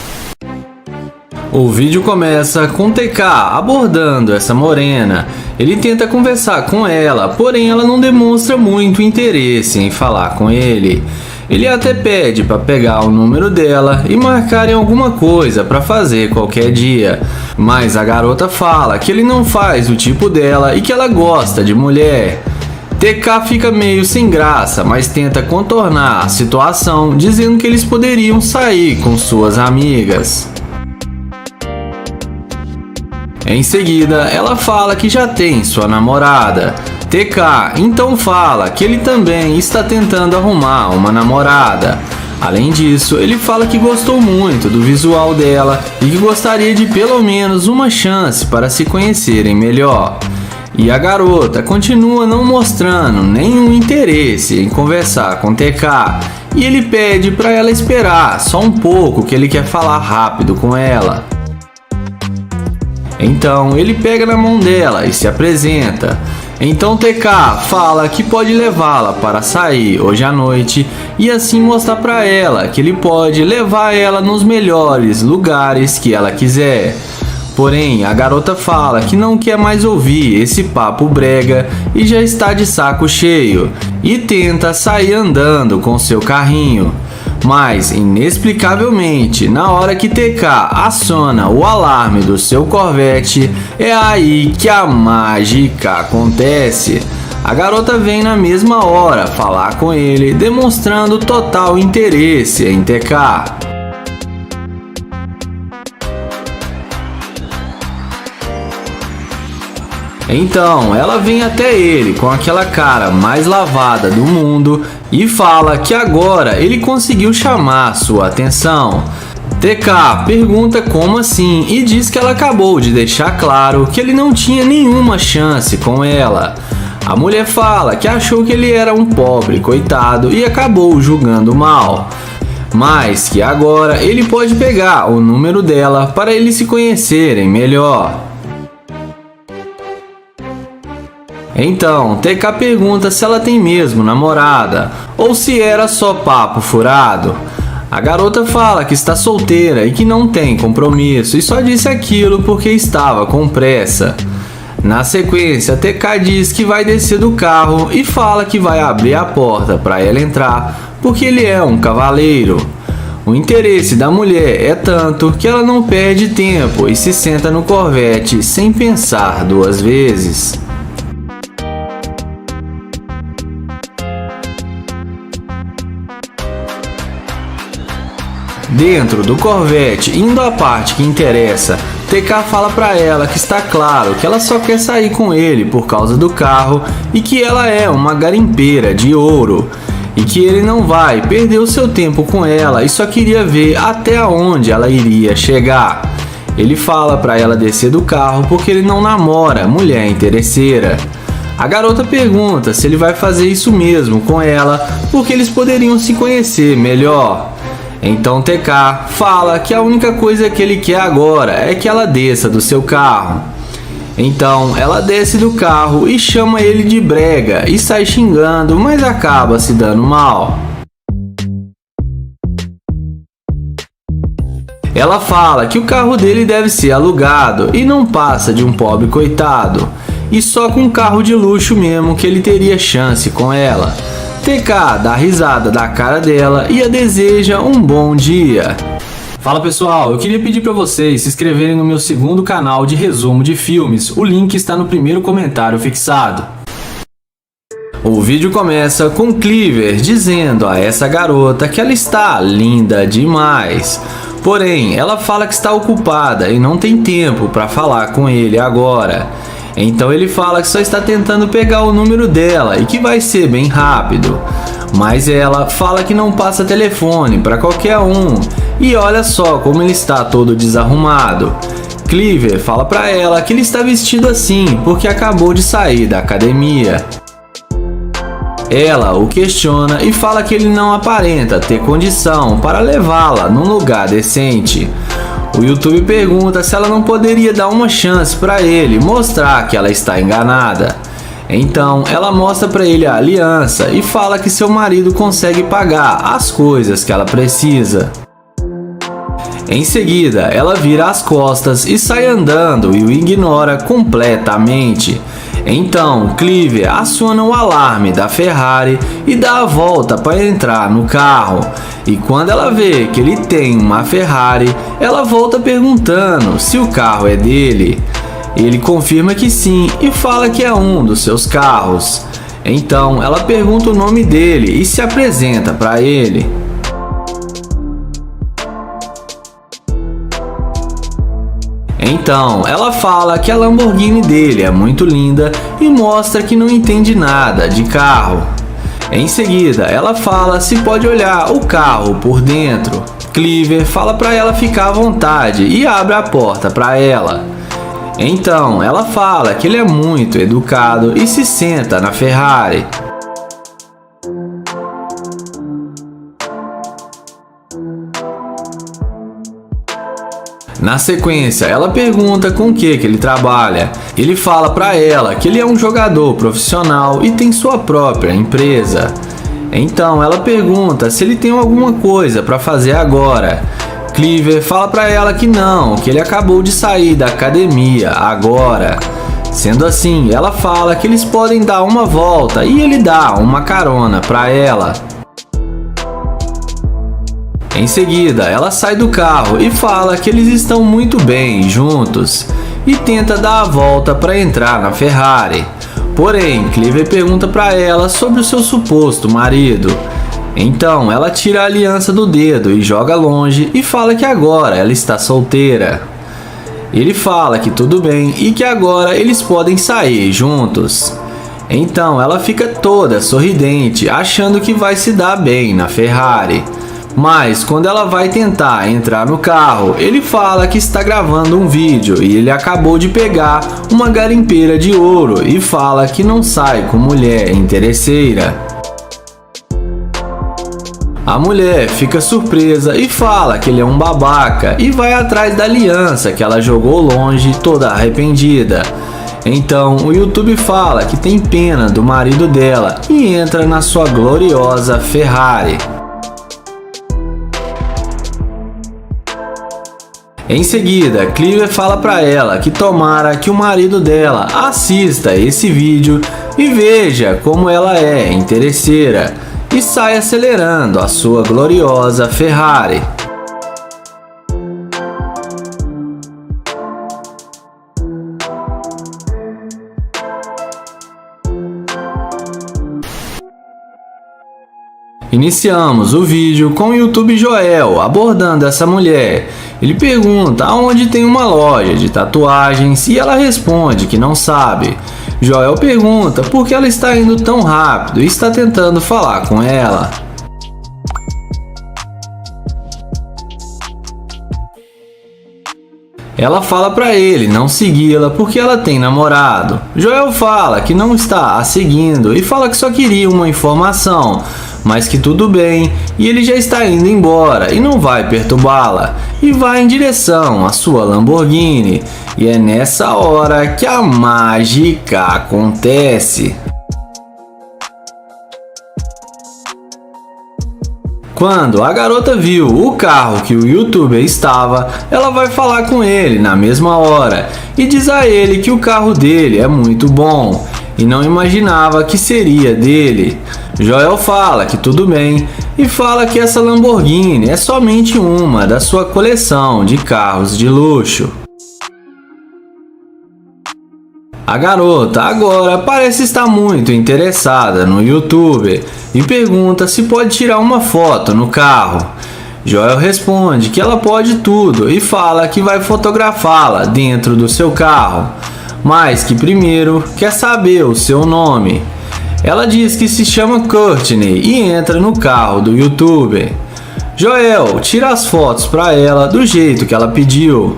O vídeo começa com TK abordando essa morena. Ele tenta conversar com ela, porém ela não demonstra muito interesse em falar com ele. Ele até pede para pegar o número dela e marcarem alguma coisa para fazer qualquer dia. Mas a garota fala que ele não faz o tipo dela e que ela gosta de mulher. TK fica meio sem graça, mas tenta contornar a situação, dizendo que eles poderiam sair com suas amigas. Em seguida, ela fala que já tem sua namorada. TK então fala que ele também está tentando arrumar uma namorada. Além disso, ele fala que gostou muito do visual dela e que gostaria de pelo menos uma chance para se conhecerem melhor. E a garota continua não mostrando nenhum interesse em conversar com TK. E ele pede para ela esperar só um pouco, que ele quer falar rápido com ela. Então ele pega na mão dela e se apresenta. Então TK fala que pode levá-la para sair hoje à noite e assim mostrar para ela que ele pode levar ela nos melhores lugares que ela quiser. Porém, a garota fala que não quer mais ouvir esse papo brega e já está de saco cheio e tenta sair andando com seu carrinho. Mas, inexplicavelmente, na hora que TK aciona o alarme do seu Corvette, é aí que a mágica acontece. A garota vem na mesma hora falar com ele, demonstrando total interesse em TK. Então ela vem até ele com aquela cara mais lavada do mundo e fala que agora ele conseguiu chamar sua atenção. TK pergunta como assim e diz que ela acabou de deixar claro que ele não tinha nenhuma chance com ela. A mulher fala que achou que ele era um pobre coitado e acabou julgando mal, mas que agora ele pode pegar o número dela para eles se conhecerem melhor. Então, TK pergunta se ela tem mesmo namorada ou se era só papo furado. A garota fala que está solteira e que não tem compromisso e só disse aquilo porque estava com pressa. Na sequência, TK diz que vai descer do carro e fala que vai abrir a porta para ela entrar porque ele é um cavaleiro. O interesse da mulher é tanto que ela não perde tempo e se senta no Corvette sem pensar duas vezes. Dentro do Corvette, indo à parte que interessa, TK fala pra ela que está claro que ela só quer sair com ele por causa do carro e que ela é uma garimpeira de ouro e que ele não vai perder o seu tempo com ela e só queria ver até onde ela iria chegar. Ele fala pra ela descer do carro porque ele não namora mulher interesseira. A garota pergunta se ele vai fazer isso mesmo com ela porque eles poderiam se conhecer melhor. Então TK fala que a única coisa que ele quer agora é que ela desça do seu carro. Então ela desce do carro e chama ele de brega e sai xingando, mas acaba se dando mal. Ela fala que o carro dele deve ser alugado e não passa de um pobre coitado, e só com um carro de luxo mesmo que ele teria chance com ela. TK dá risada da cara dela e a deseja um bom dia. Fala pessoal, eu queria pedir para vocês se inscreverem no meu segundo canal de resumo de filmes. O link está no primeiro comentário fixado. O vídeo começa com Cleaver dizendo a essa garota que ela está linda demais. Porém, ela fala que está ocupada e não tem tempo para falar com ele agora. Então ele fala que só está tentando pegar o número dela e que vai ser bem rápido. Mas ela fala que não passa telefone para qualquer um. E olha só como ele está todo desarrumado. Cleaver fala para ela que ele está vestido assim porque acabou de sair da academia. Ela o questiona e fala que ele não aparenta ter condição para levá-la num lugar decente. O YouTube pergunta se ela não poderia dar uma chance para ele mostrar que ela está enganada. Então ela mostra para ele a aliança e fala que seu marido consegue pagar as coisas que ela precisa. Em seguida, ela vira as costas e sai andando e o ignora completamente. Então, Cleaver aciona o alarme da Ferrari e dá a volta para entrar no carro. E quando ela vê que ele tem uma Ferrari, ela volta perguntando se o carro é dele. Ele confirma que sim e fala que é um dos seus carros. Então, ela pergunta o nome dele e se apresenta para ele. Então, ela fala que a Lamborghini dele é muito linda e mostra que não entende nada de carro. Em seguida, ela fala se pode olhar o carro por dentro. Cleaver fala para ela ficar à vontade e abre a porta para ela. Então, ela fala que ele é muito educado e se senta na Ferrari. Na sequência, ela pergunta com o que ele trabalha. Ele fala para ela que ele é um jogador profissional e tem sua própria empresa. Então, ela pergunta se ele tem alguma coisa para fazer agora. Cleaver fala para ela que não, que ele acabou de sair da academia agora. Sendo assim, ela fala que eles podem dar uma volta e ele dá uma carona para ela. Em seguida, ela sai do carro e fala que eles estão muito bem juntos e tenta dar a volta para entrar na Ferrari. Porém, Cleaver pergunta para ela sobre o seu suposto marido. Então, ela tira a aliança do dedo e joga longe e fala que agora ela está solteira. Ele fala que tudo bem e que agora eles podem sair juntos. Então, ela fica toda sorridente, achando que vai se dar bem na Ferrari. Mas quando ela vai tentar entrar no carro, ele fala que está gravando um vídeo e ele acabou de pegar uma garimpeira de ouro e fala que não sai com mulher interesseira. A mulher fica surpresa e fala que ele é um babaca e vai atrás da aliança que ela jogou longe, toda arrependida. Então o YouTube fala que tem pena do marido dela e entra na sua gloriosa Ferrari. Em seguida, Cleaver fala para ela que tomara que o marido dela assista esse vídeo e veja como ela é interesseira e sai acelerando a sua gloriosa Ferrari. Iniciamos o vídeo com o YouTube Joel abordando essa mulher. Ele pergunta aonde tem uma loja de tatuagens e ela responde que não sabe. Joel pergunta por que ela está indo tão rápido e está tentando falar com ela. Ela fala para ele não segui-la porque ela tem namorado. Joel fala que não está a seguindo e fala que só queria uma informação, mas que tudo bem e ele já está indo embora e não vai perturbá-la e vai em direção à sua Lamborghini. E é nessa hora que a mágica acontece. Quando a garota viu o carro que o YouTuber estava, ela vai falar com ele na mesma hora e diz a ele que o carro dele é muito bom e não imaginava que seria dele. Joel fala que tudo bem e fala que essa Lamborghini é somente uma da sua coleção de carros de luxo. A garota agora parece estar muito interessada no YouTuber e pergunta se pode tirar uma foto no carro. Joel responde que ela pode tudo e fala que vai fotografá-la dentro do seu carro, mas que primeiro quer saber o seu nome. Ela diz que se chama Courtney e entra no carro do YouTuber. Joel tira as fotos para ela do jeito que ela pediu.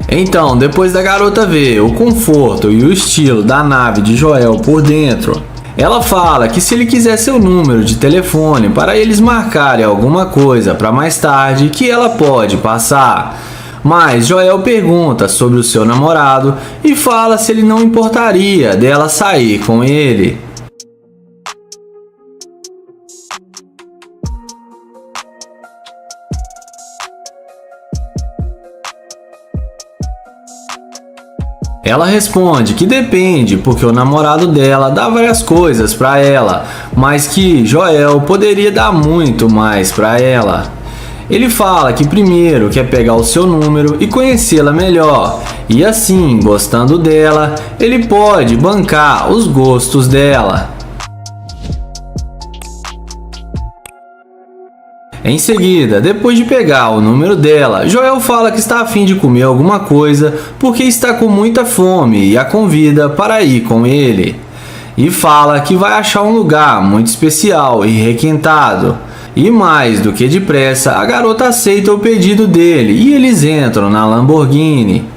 Então, depois da garota ver o conforto e o estilo da nave de Joel por dentro, ela fala que se ele quiser seu número de telefone para eles marcarem alguma coisa para mais tarde, que ela pode passar. Mas Joel pergunta sobre o seu namorado e fala se ele não importaria dela sair com ele. Ela responde que depende, porque o namorado dela dá várias coisas para ela, mas que Joel poderia dar muito mais para ela. Ele fala que primeiro quer pegar o seu número e conhecê-la melhor, e assim, gostando dela, ele pode bancar os gostos dela. Em seguida, depois de pegar o número dela, Joel fala que está a fim de comer alguma coisa porque está com muita fome e a convida para ir com ele. E fala que vai achar um lugar muito especial e requintado. E mais do que depressa, a garota aceita o pedido dele e eles entram na Lamborghini.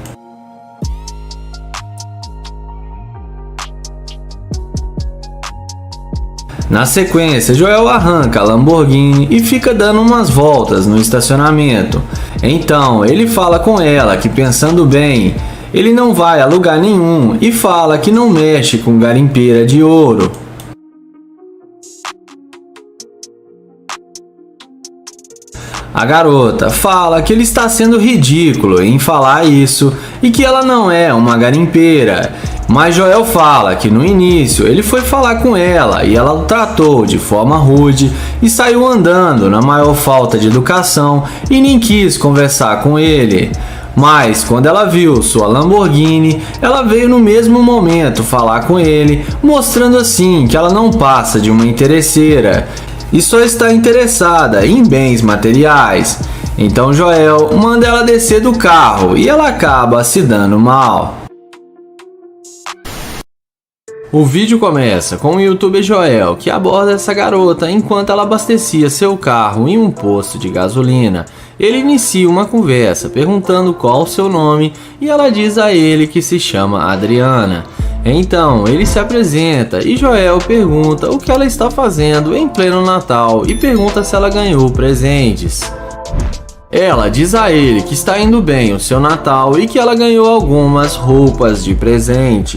Na sequência, Joel arranca a Lamborghini e fica dando umas voltas no estacionamento. Então, ele fala com ela que, pensando bem, ele não vai a lugar nenhum e fala que não mexe com garimpeira de ouro. A garota fala que ele está sendo ridículo em falar isso e que ela não é uma garimpeira. Mas Joel fala que no início ele foi falar com ela e ela o tratou de forma rude e saiu andando na maior falta de educação e nem quis conversar com ele. Mas quando ela viu sua Lamborghini, ela veio no mesmo momento falar com ele, mostrando assim que ela não passa de uma interesseira e só está interessada em bens materiais. Então Joel manda ela descer do carro e ela acaba se dando mal. O vídeo começa com o youtuber Joel, que aborda essa garota enquanto ela abastecia seu carro em um posto de gasolina. Ele inicia uma conversa perguntando qual o seu nome e ela diz a ele que se chama Adriana. Então ele se apresenta e Joel pergunta o que ela está fazendo em pleno Natal e pergunta se ela ganhou presentes. Ela diz a ele que está indo bem o seu Natal e que ela ganhou algumas roupas de presente.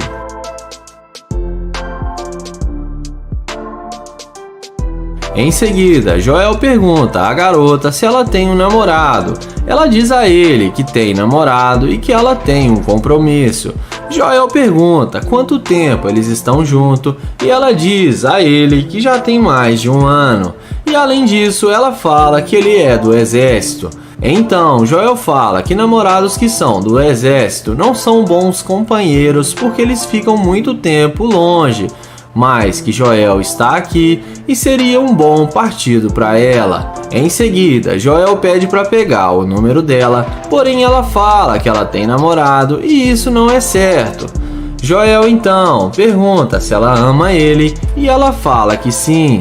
Em seguida, Joel pergunta à garota se ela tem um namorado. Ela diz a ele que tem namorado e que ela tem um compromisso. Joel pergunta quanto tempo eles estão juntos e ela diz a ele que já tem mais de um ano. E além disso, ela fala que ele é do exército. Então, Joel fala que namorados que são do exército não são bons companheiros porque eles ficam muito tempo longe. Mas que Joel está aqui e seria um bom partido para ela. Em seguida, Joel pede para pegar o número dela, porém ela fala que ela tem namorado e isso não é certo. Joel então pergunta se ela ama ele e ela fala que sim.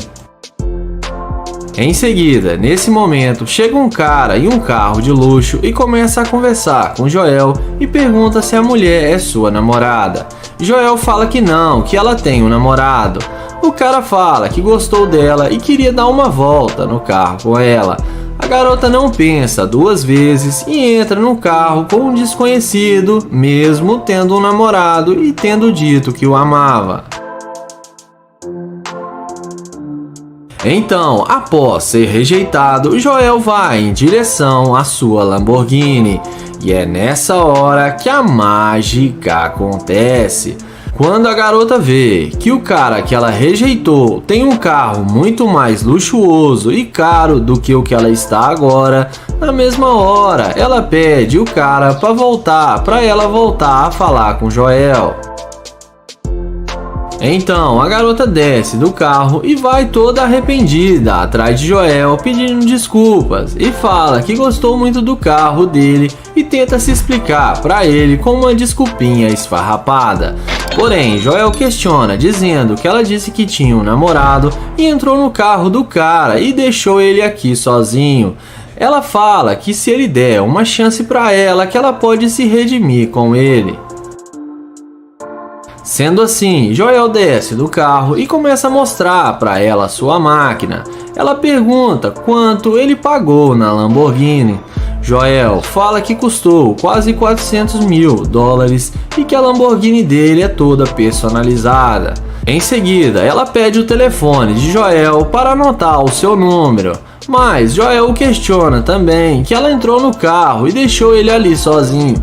Em seguida, nesse momento, chega um cara em um carro de luxo e começa a conversar com Joel e pergunta se a mulher é sua namorada. Joel fala que não, que ela tem um namorado. O cara fala que gostou dela e queria dar uma volta no carro com ela. A garota não pensa duas vezes e entra no carro com um desconhecido, mesmo tendo um namorado e tendo dito que o amava. Então, após ser rejeitado, Joel vai em direção à sua Lamborghini. E é nessa hora que a mágica acontece. Quando a garota vê que o cara que ela rejeitou tem um carro muito mais luxuoso e caro do que o que ela está agora, na mesma hora ela pede o cara para ela voltar a falar com Joel. Então a garota desce do carro e vai toda arrependida atrás de Joel pedindo desculpas e fala que gostou muito do carro dele e tenta se explicar para ele com uma desculpinha esfarrapada. Porém, Joel questiona dizendo que ela disse que tinha um namorado e entrou no carro do cara e deixou ele aqui sozinho. Ela fala que se ele der uma chance para ela, que ela pode se redimir com ele. Sendo assim, Joel desce do carro e começa a mostrar para ela sua máquina. Ela pergunta quanto ele pagou na Lamborghini. Joel fala que custou quase $400 mil e que a Lamborghini dele é toda personalizada. Em seguida, ela pede o telefone de Joel para anotar o seu número. Mas Joel o questiona também que ela entrou no carro e deixou ele ali sozinho.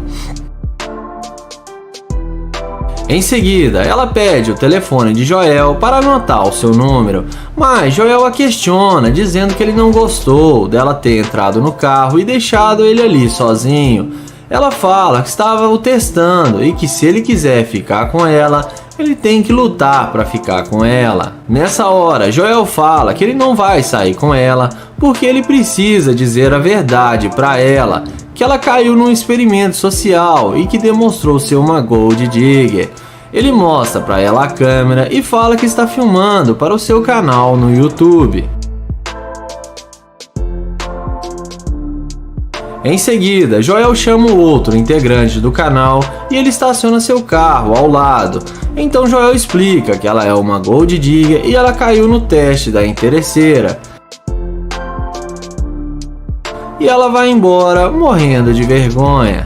Em seguida, ela pede o telefone de Joel para anotar o seu número, mas Joel a questiona, dizendo que ele não gostou dela ter entrado no carro e deixado ele ali sozinho. Ela fala que estava o testando e que se ele quiser ficar com ela, ele tem que lutar para ficar com ela. Nessa hora, Joel fala que ele não vai sair com ela porque ele precisa dizer a verdade para ela, que ela caiu num experimento social e que demonstrou ser uma gold digger. Ele mostra para ela a câmera e fala que está filmando para o seu canal no YouTube. Em seguida, Joel chama o outro integrante do canal e ele estaciona seu carro ao lado. Então Joel explica que ela é uma gold digger e ela caiu no teste da interesseira. E ela vai embora morrendo de vergonha.